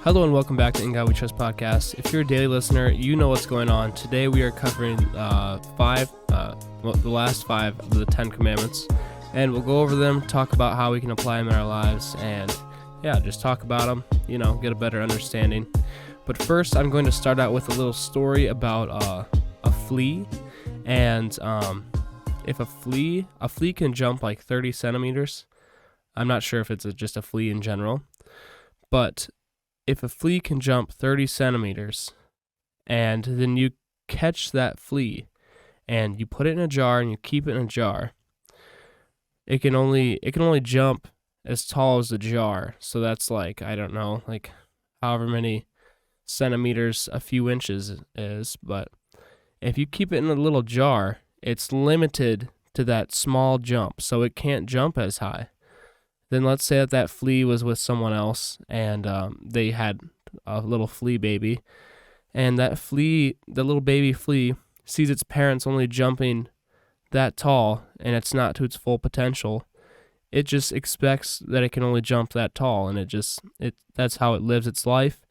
Hello and welcome back to In God We Trust podcast. If you're a daily listener, you know what's going on. Today we are covering the last 5 of the 10 commandments, and we'll go over them, talk about how we can apply them in our lives, and just talk about them, get a better understanding. But first, I'm going to start out with a little story about a flea, and if a flea can jump like 30 centimeters. I'm not sure if it's just a flea in general, but if a flea can jump 30 centimeters and then you catch that flea and you put it in a jar and you keep it in a jar, it can only jump as tall as the jar. So that's like however many centimeters a few inches is. But if you keep it in a little jar, it's limited to that small jump, so it can't jump as high. Then let's say that flea was with someone else and they had a little flea baby, and that little baby flea, sees its parents only jumping that tall and it's not to its full potential. It just expects that it can only jump that tall, and that's how it lives its life.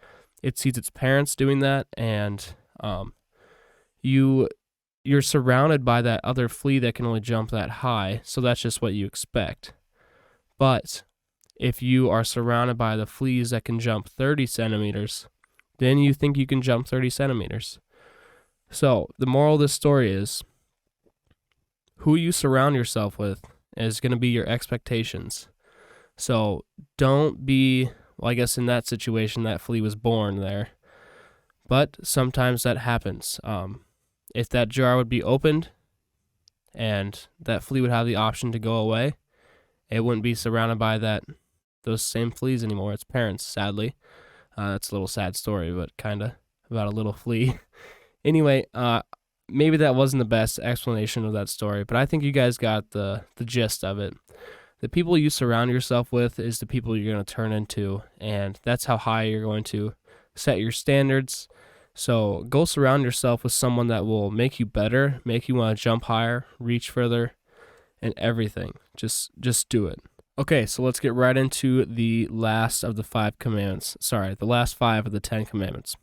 It sees its parents doing that, and you're surrounded by that other flea that can only jump that high, so that's just what you expect. But if you are surrounded by the fleas that can jump 30 centimeters, then you think you can jump 30 centimeters. So the moral of this story is, who you surround yourself with is going to be your expectations. So don't be, I guess in that situation, that flea was born there. But sometimes that happens. If that jar would be opened and that flea would have the option to go away, it wouldn't be surrounded by those same fleas anymore. Its parents, sadly. That's a little sad story, but kind of about a little flea. Anyway, maybe that wasn't the best explanation of that story, but I think you guys got the gist of it. The people you surround yourself with is the people you're going to turn into, and that's how high you're going to set your standards. So go surround yourself with someone that will make you better, make you want to jump higher, reach further, and everything. Just do it. Okay, so let's get right into the last of the 5 commandments. The last 5 of the 10 commandments.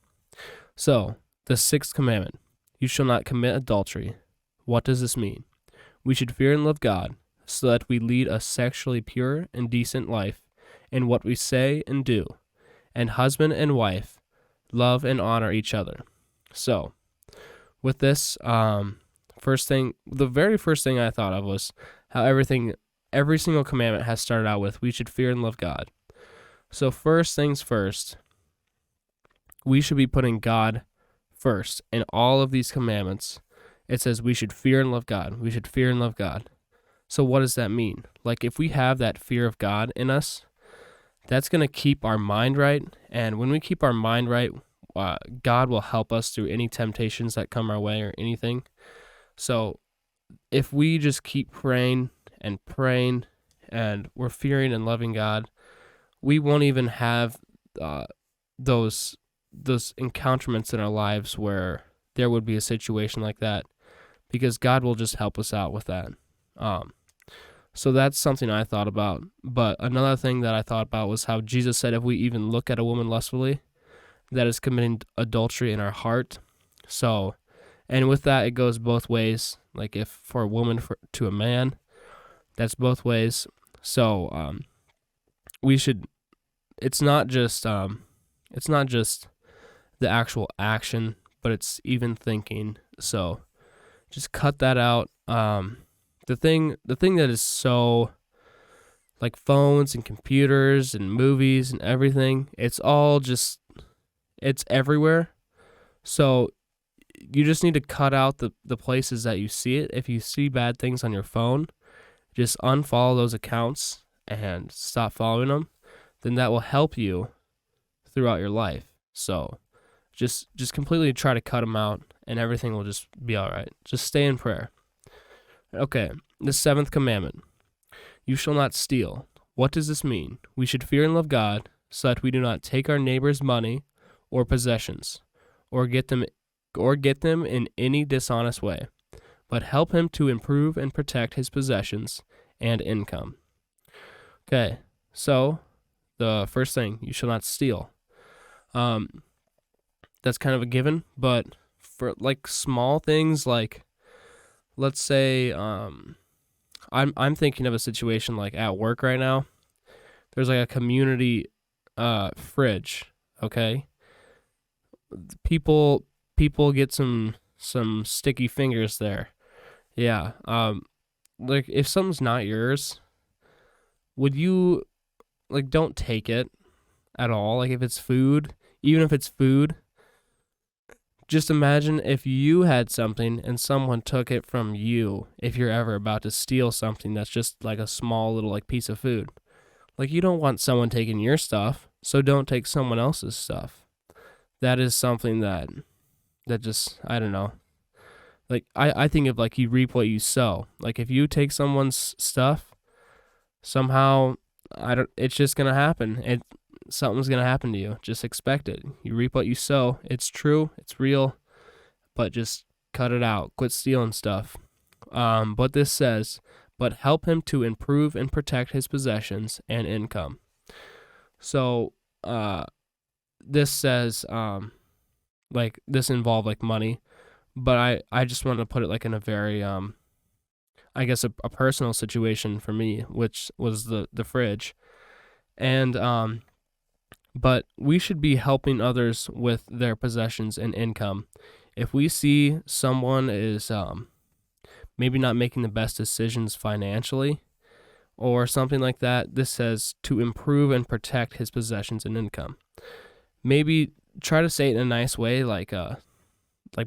So, the 6th commandment, you shall not commit adultery. What does this mean? We should fear and love God, so that we lead a sexually pure and decent life in what we say and do, and husband and wife love and honor each other. So, with this, the very first thing I thought of was how every single commandment has started out with, we should fear and love God. So first things first, we should be putting God first. In all of these commandments, it says we should fear and love God. We should fear and love God. So what does that mean? Like, if we have that fear of God in us, that's going to keep our mind right. And when we keep our mind right, God will help us through any temptations that come our way or anything. So if we just keep praying and we're fearing and loving God, we won't even have those encounterments in our lives where there would be a situation like that, because God will just help us out with that. So that's something I thought about. But another thing that I thought about was how Jesus said if we even look at a woman lustfully, that is committing adultery in our heart. So, and with that, it goes both ways. Like if for a woman to a man, that's both ways. So we should. It's not just the actual action, but it's even thinking. So just cut that out. The thing that is so, like phones and computers and movies and everything, it's everywhere. So you just need to cut out the places that you see it. If you see bad things on your phone, just unfollow those accounts and stop following them. Then that will help you throughout your life. So just completely try to cut them out, and everything will just be all right. Just stay in prayer. Okay, the 7th commandment. You shall not steal. What does this mean? We should fear and love God, so that we do not take our neighbor's money or possessions, or get them in any dishonest way, but help him to improve and protect his possessions and income. Okay, so the first thing, you shall not steal. That's kind of a given. But for like small things, like let's say I'm thinking of a situation like at work right now. There's like a community fridge. Okay, people get some sticky fingers there. Yeah. Like if something's not yours, would you like don't take it at all? Like if it's food, even if it's food, just imagine if you had something and someone took it from you. If you're ever about to steal something that's just like a small little like piece of food. Like you don't want someone taking your stuff, so don't take someone else's stuff. That is something that just I don't know. Like I think of like you reap what you sow. Like if you take someone's stuff, somehow it's just gonna happen. Something's gonna happen to you. Just expect it. You reap what you sow. It's true, it's real, but just cut it out. Quit stealing stuff. But this says, but help him to improve and protect his possessions and income. So this says like this involved like money, but I just want to put it like in a very I guess a personal situation for me, which was the fridge. And but we should be helping others with their possessions and income. If we see someone is maybe not making the best decisions financially or something like that, this says to improve and protect his possessions and income. Maybe try to say it in a nice way, like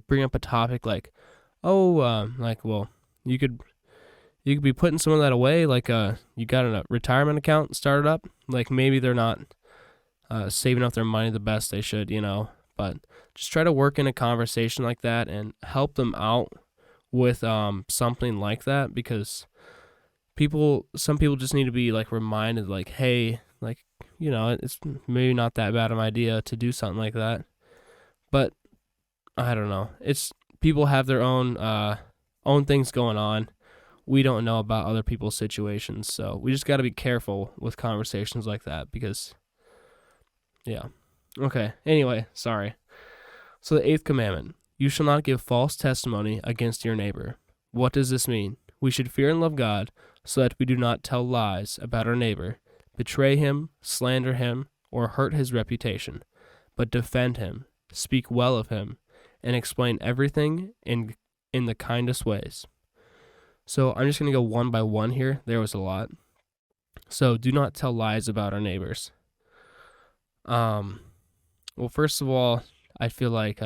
bring up a topic like, oh, like, well, you could be putting some of that away, like you got a retirement account started up, like maybe they're not saving up their money the best they should, but just try to work in a conversation like that and help them out with something like that, because some people just need to be like reminded, like, hey, like, it's maybe not that bad of an idea to do something like that. But I don't know. It's people have their own things going on. We don't know about other people's situations, so we just got to be careful with conversations like that because, yeah. Okay, anyway, sorry. So the 8th commandment, you shall not give false testimony against your neighbor. What does this mean? We should fear and love God so that we do not tell lies about our neighbor, betray him, slander him, or hurt his reputation, but defend him, speak well of him, and explain everything in the kindest ways. So I'm just going to go one by one here. There was a lot. So do not tell lies about our neighbors. Well, first of all, I feel like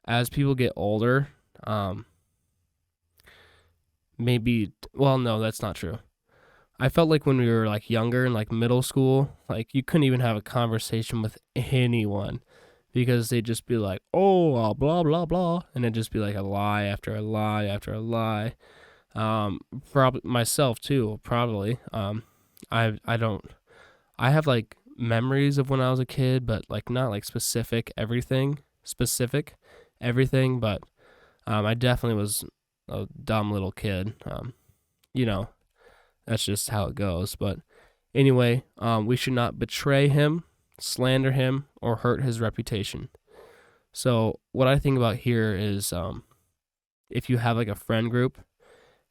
as people get older, no, that's not true. I felt like when we were like younger in like middle school, like you couldn't even have a conversation with anyone because they'd just be like, oh, blah, blah, blah. And it'd just be like a lie after a lie after a lie. Probably myself too, probably. I have like memories of when I was a kid, but like not like specific everything, but I definitely was a dumb little kid. That's just how it goes. But anyway, we should not betray him, slander him, or hurt his reputation. So what I think about here is if you have like a friend group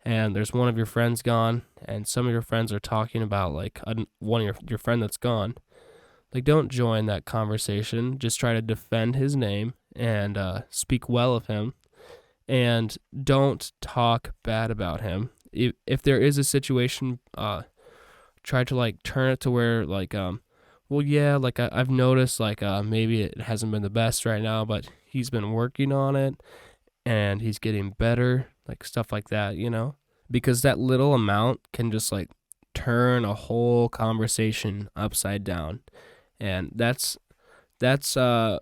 and there's one of your friends gone and some of your friends are talking about like one of your friend that's gone, like don't join that conversation. Just try to defend his name and speak well of him, and don't talk bad about him. If there is a situation, try to like turn it to where like well, yeah, like I've noticed like maybe it hasn't been the best right now, but he's been working on it and he's getting better, like stuff like that, because that little amount can just like turn a whole conversation upside down. And that's kind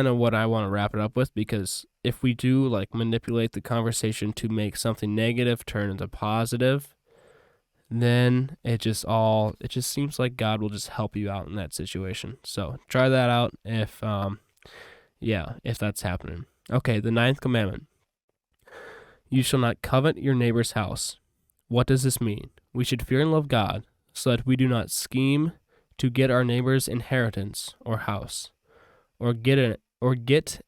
of what I want to wrap it up with, because if we do like manipulate the conversation to make something negative turn into positive, then it just seems like God will just help you out in that situation. So try that out if that's happening. Okay, the 9th commandment. You shall not covet your neighbor's house. What does this mean? We should fear and love God so that we do not scheme to get our neighbor's inheritance or house, or get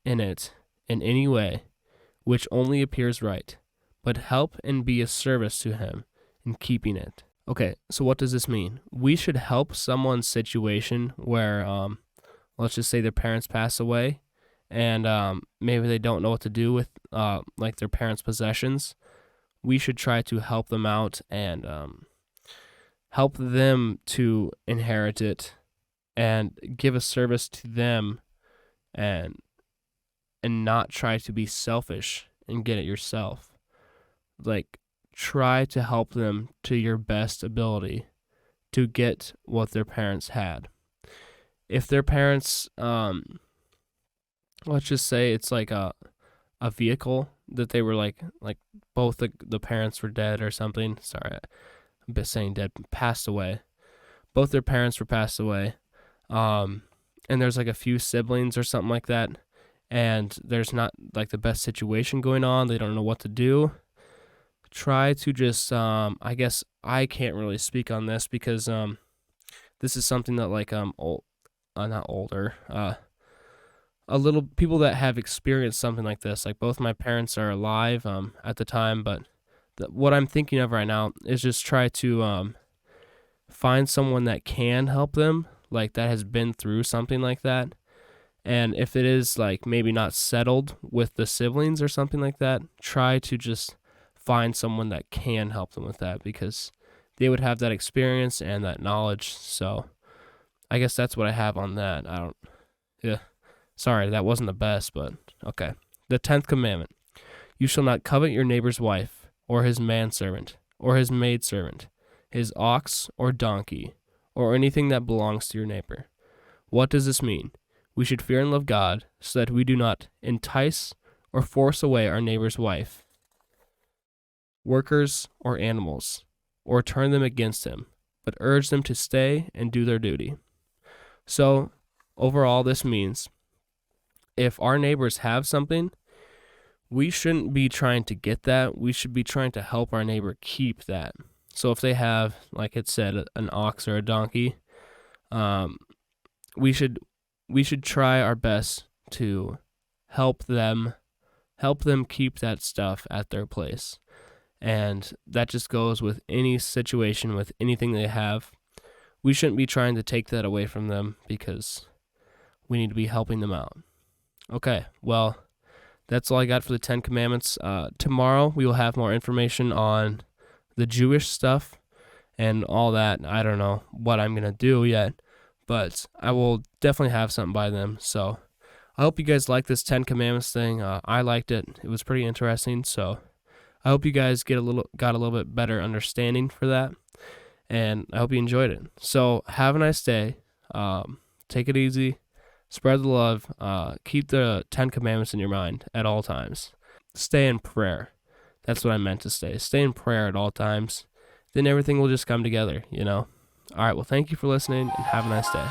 in it in any way which only appears right, but help and be a service to him in keeping it. Okay, so what does this mean? We should help someone's situation where, let's just say their parents pass away, and maybe they don't know what to do with like their parents' possessions. We should try to help them out and help them to inherit it and give a service to them, and not try to be selfish and get it yourself. Like, try to help them to your best ability to get what their parents had. If their parents, let's just say it's like a vehicle that they were like both the parents were dead or something. Sorry, I'm a bit saying dead, passed away. Both their parents were passed away. And there's like a few siblings or something like that. And there's not like the best situation going on. They don't know what to do. Try to just, I guess I can't really speak on this because this is something that like not older, a little people that have experienced something like this. Like both my parents are alive at the time, but what I'm thinking of right now is just try to find someone that can help them, like that has been through something like that. And if it is like maybe not settled with the siblings or something like that, try to just find someone that can help them with that, because they would have that experience and that knowledge. So I guess that's what I have on that. Sorry, that wasn't the best, but okay. The 10th commandment: you shall not covet your neighbor's wife, or his manservant, or his maidservant, his ox or donkey, or anything that belongs to your neighbor. What does this mean? We should fear and love God, so that we do not entice or force away our neighbor's wife, workers, or animals, or turn them against him, but urge them to stay and do their duty. So, overall, this means if our neighbors have something, we shouldn't be trying to get that. We should be trying to help our neighbor keep that. So if they have, like it said, an ox or a donkey, we should try our best to help them keep that stuff at their place. And that just goes with any situation, with anything they have. We shouldn't be trying to take that away from them, because we need to be helping them out. Okay, well, that's all I got for the 10 Commandments. Tomorrow we will have more information on the Jewish stuff and all that. I don't know what I'm going to do yet, but I will definitely have something by then. So I hope you guys like this 10 Commandments thing. I liked it. It was pretty interesting. So I hope you guys got a little bit better understanding for that, and I hope you enjoyed it. So have a nice day. Take it easy. Spread the love. Keep the 10 Commandments in your mind at all times. Stay in prayer. That's what I meant to say. Stay in prayer at all times. Then everything will just come together, you know? All right, well, thank you for listening, and have a nice day.